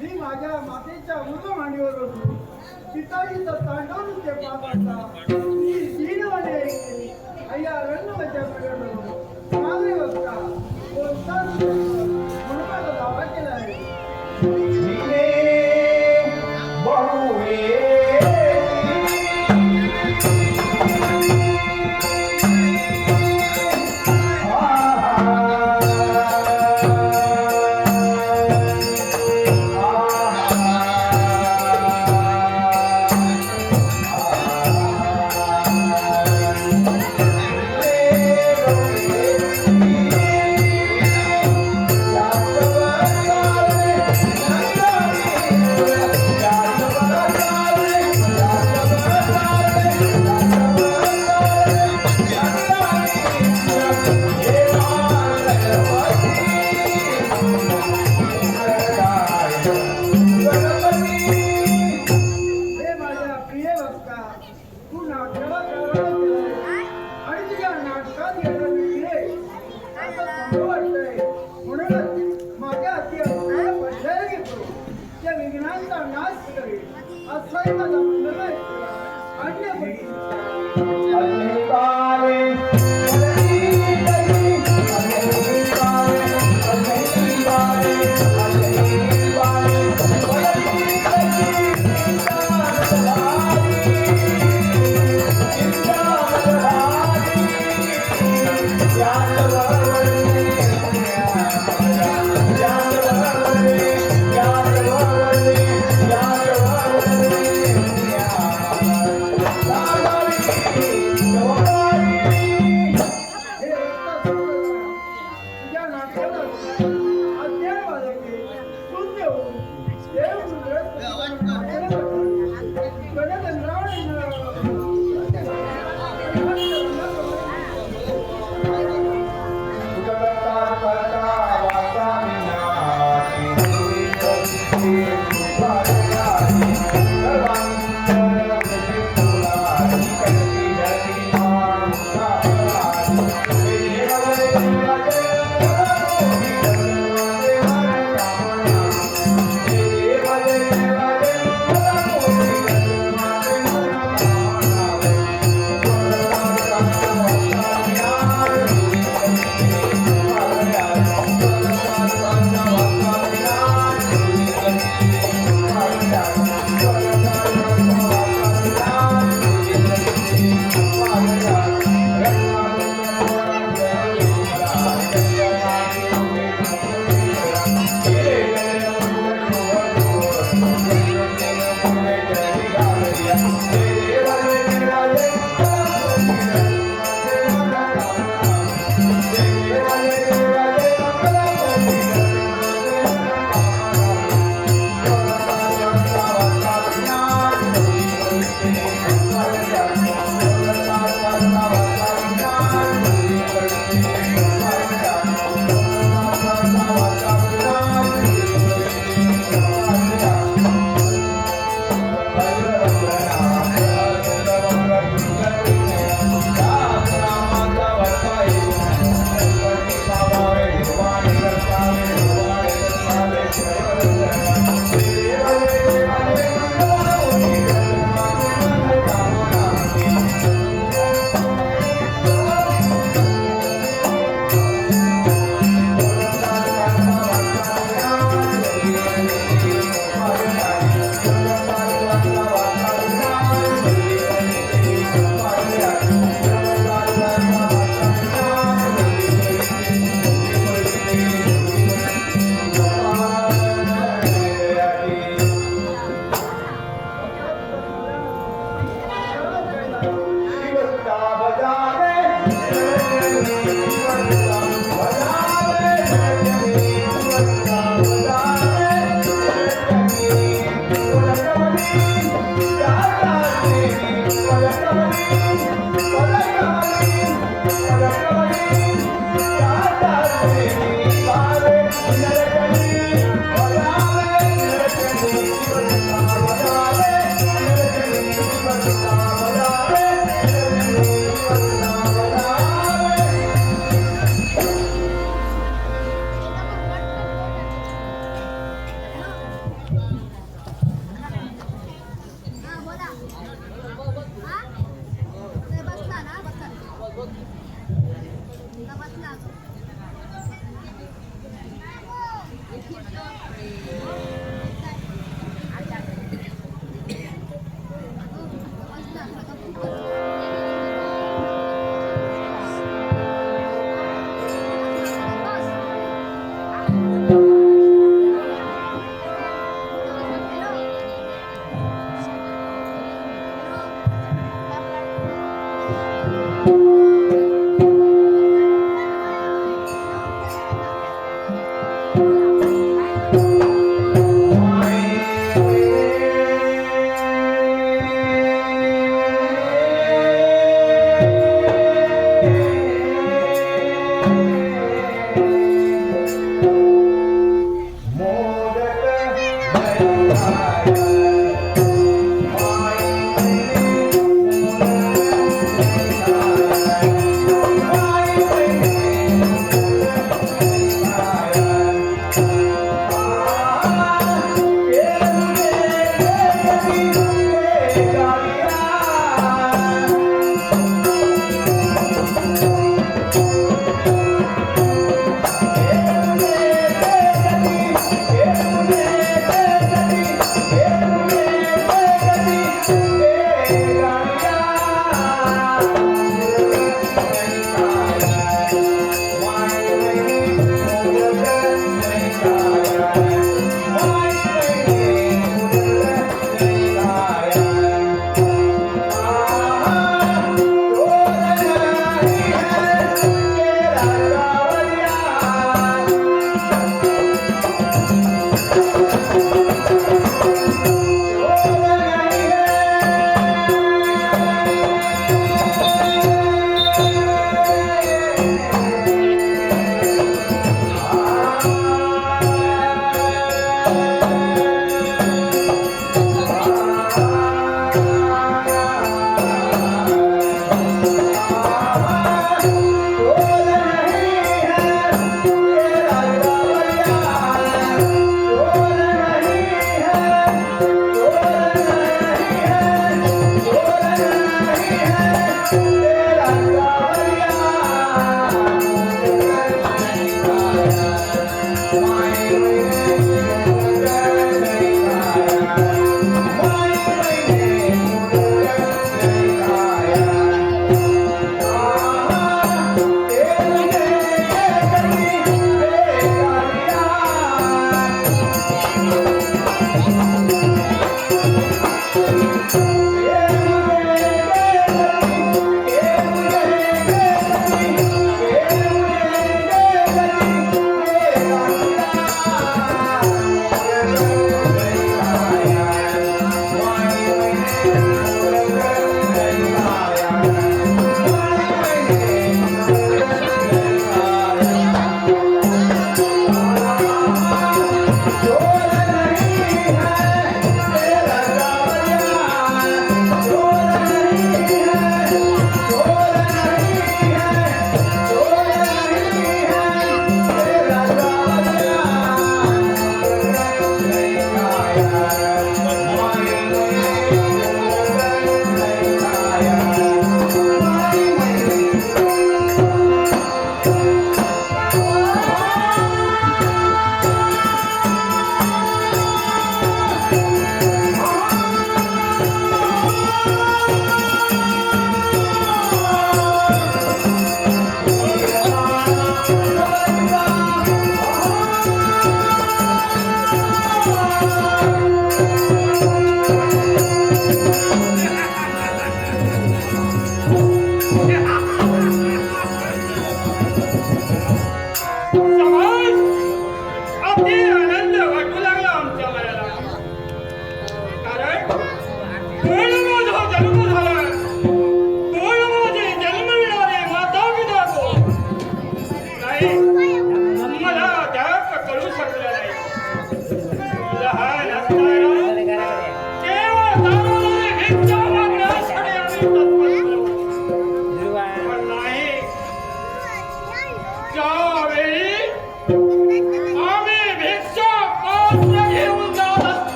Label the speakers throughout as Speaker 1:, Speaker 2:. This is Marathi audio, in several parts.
Speaker 1: मी माझ्या मातेच्या मृदू मांडीवर बसून पिताजीचा तांडव नृत्य पाहत असता मी दीनवाणी ऐकली. अय्या रंगवच्या कडे मागे बघता कोणता म्हणून दावा केला आहे.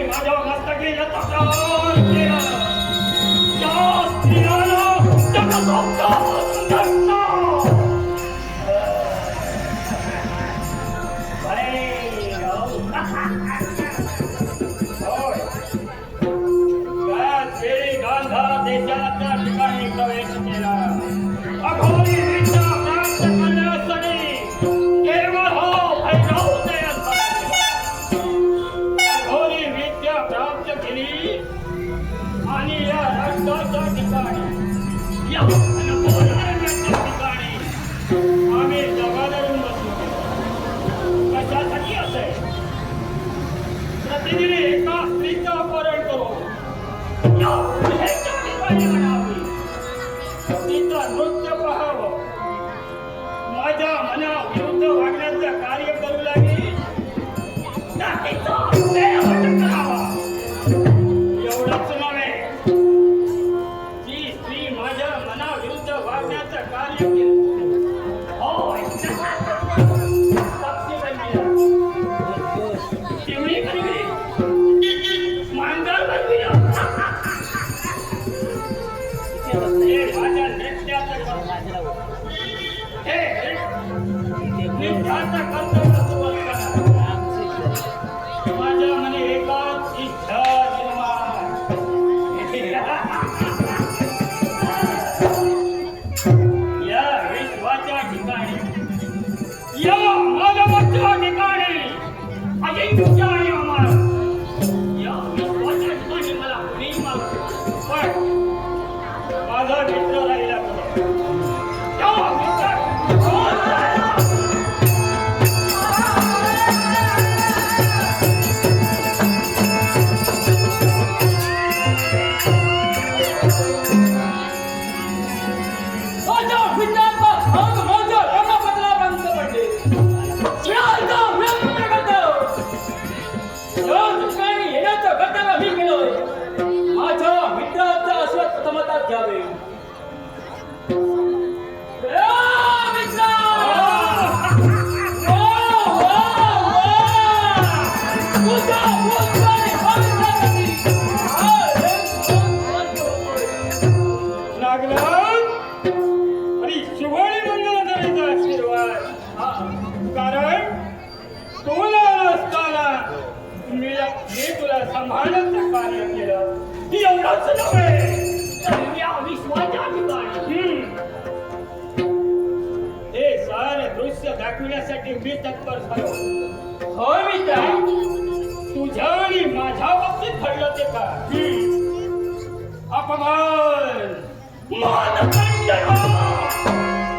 Speaker 2: माझ्या आणि या राष्ट्राच्या ठिकाणी या अनपोराच्या ठिकाणी आम्ही जबाबदारून बसलो. कशासाठी असे प्रतिदिनी एका स्त्रीचं अपहरण करून या गुन्ह्याच्या ठिकाणी आणावी, तिचं नृत्य पाहावं, माझ्या मनाविरुद्ध वागण्याचं कार्य करू लागली, तिचा देहवध करावा. एवढंच नव्हे, ती स्त्री माझ्या मनाविरुद्ध वागण्याचं कार्य केलं. होय, साक्षी बनली, चिमणी बनली, मांजर बनली. हे माझ्या नेत्याचं कर्तव्य. हे नेत्याचं कर्तव्य सुरू करा. माझ्या मने एकाच इच्छा निर्माण. या विश्वाच्या ठिकाणी, या मानवाच्या ठिकाणी अजिंक्य आणि अमर, या विश्वाच्या ठिकाणी मला कुणी मागतो, पण माझा मित्र राहिला त्या मित्र कोण राहिला? सांभाळण्याचं कार्य केलं. एवढंच नव्हे, तर या विश्वाच्या ठिकाणी हे सारे दृश्य दाखविण्यासाठी मी तत्पर झालो. होय मित्र, तुझ्या आणि माझ्या बाबतीत घडलं ते का? अपमान, मानखंडन,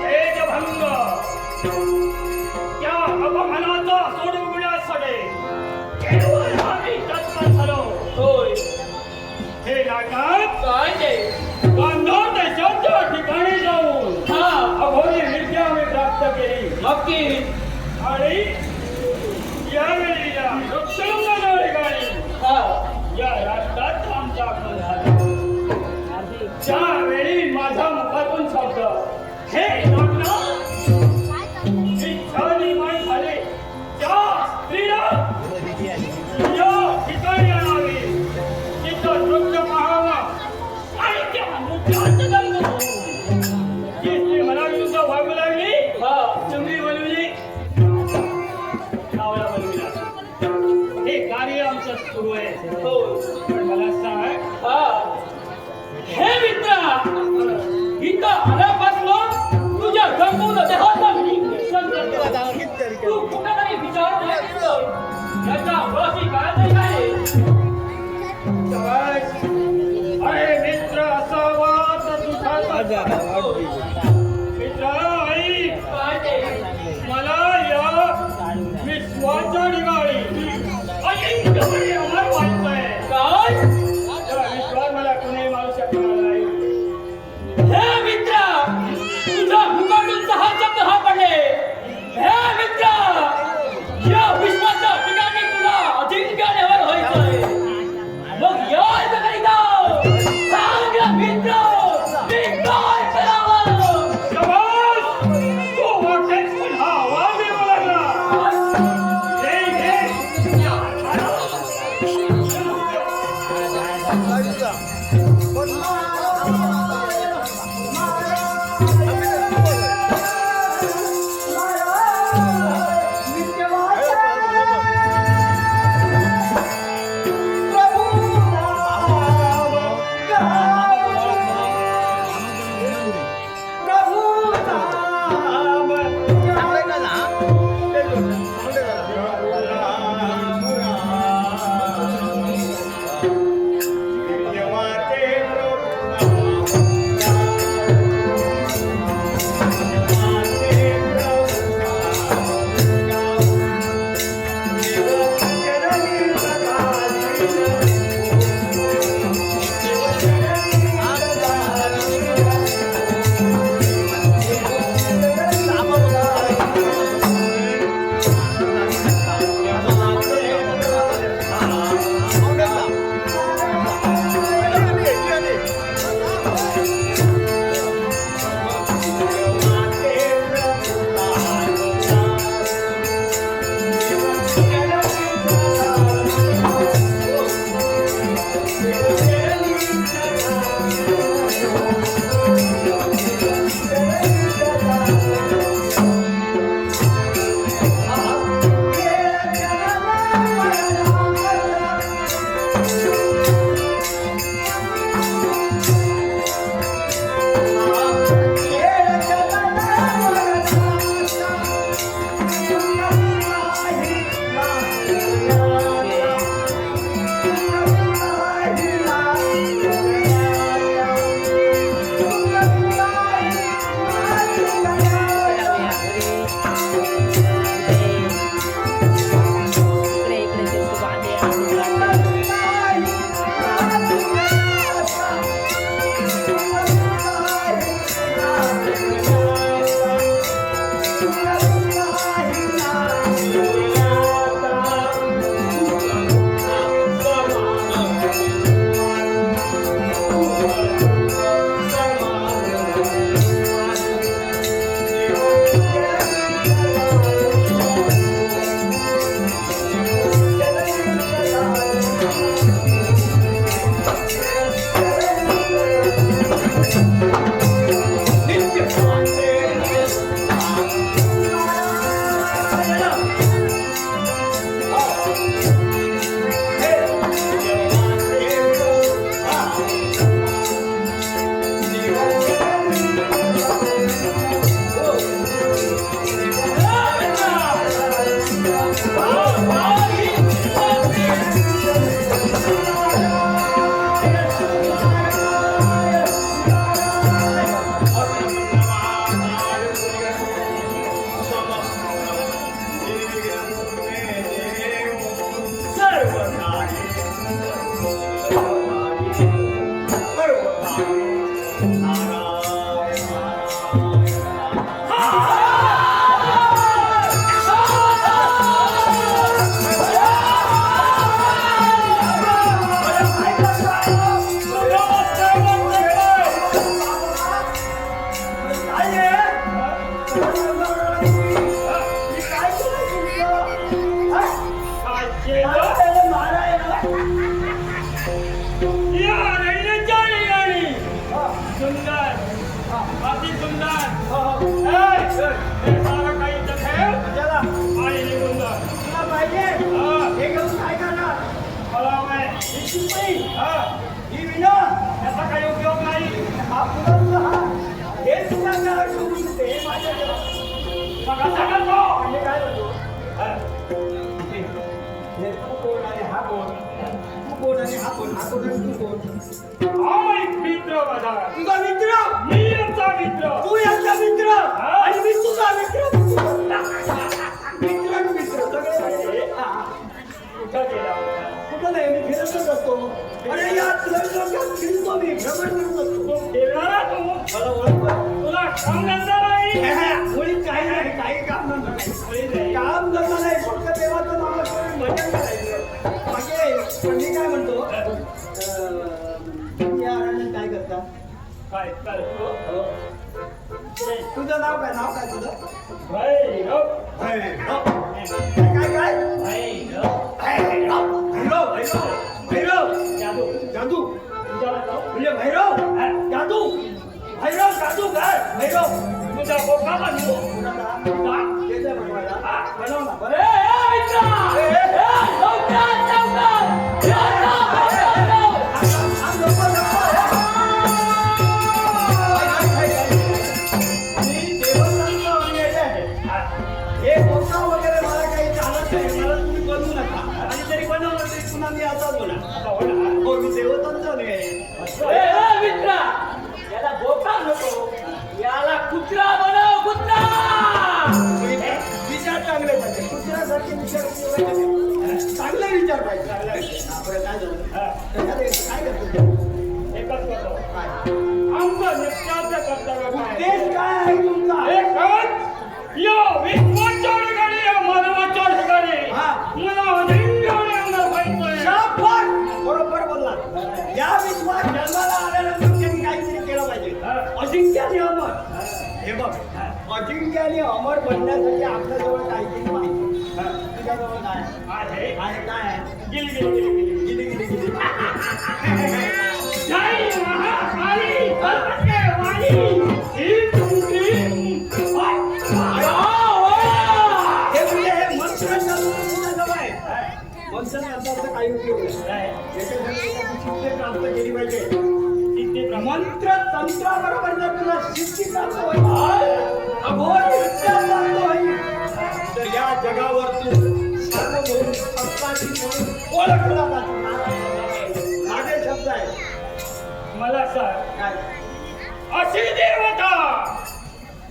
Speaker 2: तेजभंग, त्या अपमानाचा सोडविण्यासाठी केवळ आम्ही तत्पर झालो. होय, हे नाटक काय ते गांधार देशाच्या ठिकाणी जाऊन अघोरी विद्या आम्ही प्राप्त केली. नक्की. आणि यावेळी या वृक्षांगणा ठिकाणी या राष्ट्रात आमचा अपमान झाला. त्यावेळी माझा मुखातून शब्द, हे नाटक इच्छा निर्माण झाले, त्या स्त्रीला या ठिकाणी आणावी, तिचं नृत्य पाहावं आणि त्या नृत्याचं रंग बघून जी स्त्री मनाविरुद्ध वागू लागली, चिमणी बनवली, कावळा बनविला. हे कार्य आमचं सुरू आहे. पण मला सांग, हे मित्रा, इथं आल्यापासून तुझ्या गंभीर देहाचा निरीक्षण करतो. तू कुठेतरी विचार याच्या मुळाशी काय नाही काय? अरे मित्र, असावा तर तुझा मित्र आई, मला या विश्वाच्या ठिकाणी अजिंक्य अमर व्हायचंय. काय विश्वास मला कुणी मारू शकणार नाही. हे मित्र, तुझ्या मुखातून सहा शब्द हा पडले. हे मित्र, या विश्वाच्या ठिकाणी तुला अजिंक्यावर व्हायचंय. मग या करिता सांग मित्र, मी काय करावं? शाबास, तू वाटेस पण हा आवाज येऊ लागला.
Speaker 1: विद्यमाते
Speaker 2: या रडण्याच्या ठिकाणी
Speaker 1: हा,
Speaker 2: सुंदर
Speaker 1: हा,
Speaker 2: अति सुंदर
Speaker 1: हा, हा.
Speaker 2: हे सारं काही इथं ठेव
Speaker 1: चला,
Speaker 2: आणि निघून जा.
Speaker 1: तुला पाहिजे
Speaker 2: हा,
Speaker 1: हे घेऊन काय करणार
Speaker 2: मला माय.
Speaker 1: ही शिपाई,
Speaker 2: हा,
Speaker 1: ही विना
Speaker 2: याचा काही उपयोग नाही.
Speaker 1: हा पुरवठा हा हे तुला काय ठेवून देते, हे माझ्या
Speaker 2: मग कसा करतो?
Speaker 1: म्हणजे काय म्हणतो
Speaker 2: हा,
Speaker 1: हे तू कोण आणि हा कोण तू कोण आणि हा कोण हा कोण आणि तू कोण
Speaker 2: हा एक मित्र माझा.
Speaker 1: तुझा मित्र
Speaker 2: मी यांचा मित्र.
Speaker 1: तू याचा मित्र आणि मी तुझा मित्र मित्र मित्र सगळे पाहिजे. हा.
Speaker 2: कुठं गेला होता?
Speaker 1: कुठं नाही मी फिरतच असतो अरे या लोकात फिरतो मी भ्रमण करत असतो
Speaker 2: तू फिरणारा तू.
Speaker 1: मला ओळख
Speaker 2: तुला काम धंदा नाही.
Speaker 1: मुळी काही नाही काही काम नाही
Speaker 2: मुळी नाही.
Speaker 1: काम करता नाही फक्त देवाचं नाव करून भजन करायचं मागे पण मी काय म्हणतो तुम्ही या अरण्यात काय करता
Speaker 2: काय करतो?
Speaker 1: तुझं नाव काय तुझं
Speaker 2: भैरव.
Speaker 1: काय काय काय
Speaker 2: भैरव.
Speaker 1: भैरव भैरव भैरव
Speaker 2: जादू.
Speaker 1: जादू
Speaker 2: तुझा नाव?
Speaker 1: म्हणजे भैरव जादू भैरव जादूगार भैरव
Speaker 2: तुझा बोका बनवू.
Speaker 1: कुणाला
Speaker 2: का?
Speaker 1: येतंय बनवायला
Speaker 2: हा.
Speaker 1: बनव ना
Speaker 2: ए,
Speaker 1: बरं
Speaker 2: ए, मित्रा! ए, लवकर, लवकर! या, लवकर!
Speaker 1: आम लोकं मी देवस्थानचा अनुयायी आहे. हे बोका वगैरे मला काही चालत नाही मला तुम्ही बनवू नका आणि जरी बनवलं तरी पुन्हा मी असाच होणार
Speaker 2: आता होणार.
Speaker 1: हो मी देवस्थानचा अनुयायी आहे.
Speaker 2: ए, ए, मित्रा! याला बोका नको. याला कुत्रा बनव, कुत्रा!
Speaker 1: विचार चांगले पाहिजे कुत्र्यासारखे विचार केले पाहिजे. चांगले विचार पाहिजे हा, बरं काय झालं
Speaker 2: हा,
Speaker 1: त्याच्यात एक काय करतो
Speaker 2: एकच करतो.
Speaker 1: काय
Speaker 2: आमचं नित्याचं कर्तव्य काय?
Speaker 1: उद्देश काय आहे तुमचा
Speaker 2: एकच या विश्वाच्या ठिकाणी, या मानवाच्या ठिकाणी
Speaker 1: हा.
Speaker 2: मला अजिंक्याने अंगावर व्हायचंय.
Speaker 1: शाबास! बरोबर बोलला या विश्वास जन्माला आल्यानंतर त्यांनी काहीतरी केलं पाहिजे अजिंक्याने अमर हे बघ अजिंक्याने अमर बनण्यासाठी आपल्याजवळ काहीतरी पाहिजे तुझ्याजवळ काय
Speaker 2: आहे.
Speaker 1: आहे काय आहे
Speaker 2: गेली, गेली, गेली, गेली.
Speaker 1: गिली गिली गिली
Speaker 2: जय महाकाली कल्पकेवाली ही तुमची
Speaker 1: हे म्हणजे हे मंत्र तुझ्याजवळ आहे मंत्र शब्दाचा काही उपयोग नाही याच्यासाठी एखादी सिद्धी प्राप्त केली पाहिजे मंत्र तंत्राबरोबर जर तुला सिद्धी प्राप्त होईल अघोर विद्या प्राप्त होईल तर या जगावर तू सार्वभौम सत्ताची म्हणून ओळखला जातो माझे शब्द आहे
Speaker 2: मला सांग,
Speaker 1: काय
Speaker 2: अशी देवता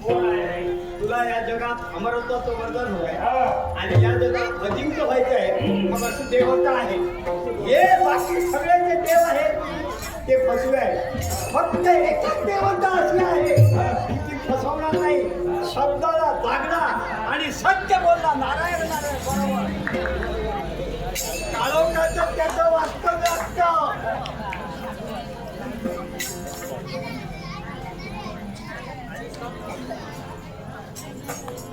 Speaker 2: कोण आहे?
Speaker 1: तुला या जगात अमरत्वाचं वर्धन होय
Speaker 2: हा.
Speaker 1: आणि या जगात अजिंक्य व्हायचं आहे मग अशी देवता आहे हे बाकी सगळे जे देव आहेत ते फसवे आहे फक्त एकच देवता अशी आहे की ती फसवणार नाही शब्दाला जागणार आणि सत्य बोलणार नारायण नारायण बरोबर काळोखाचं त्याचं वास्तव्य असतं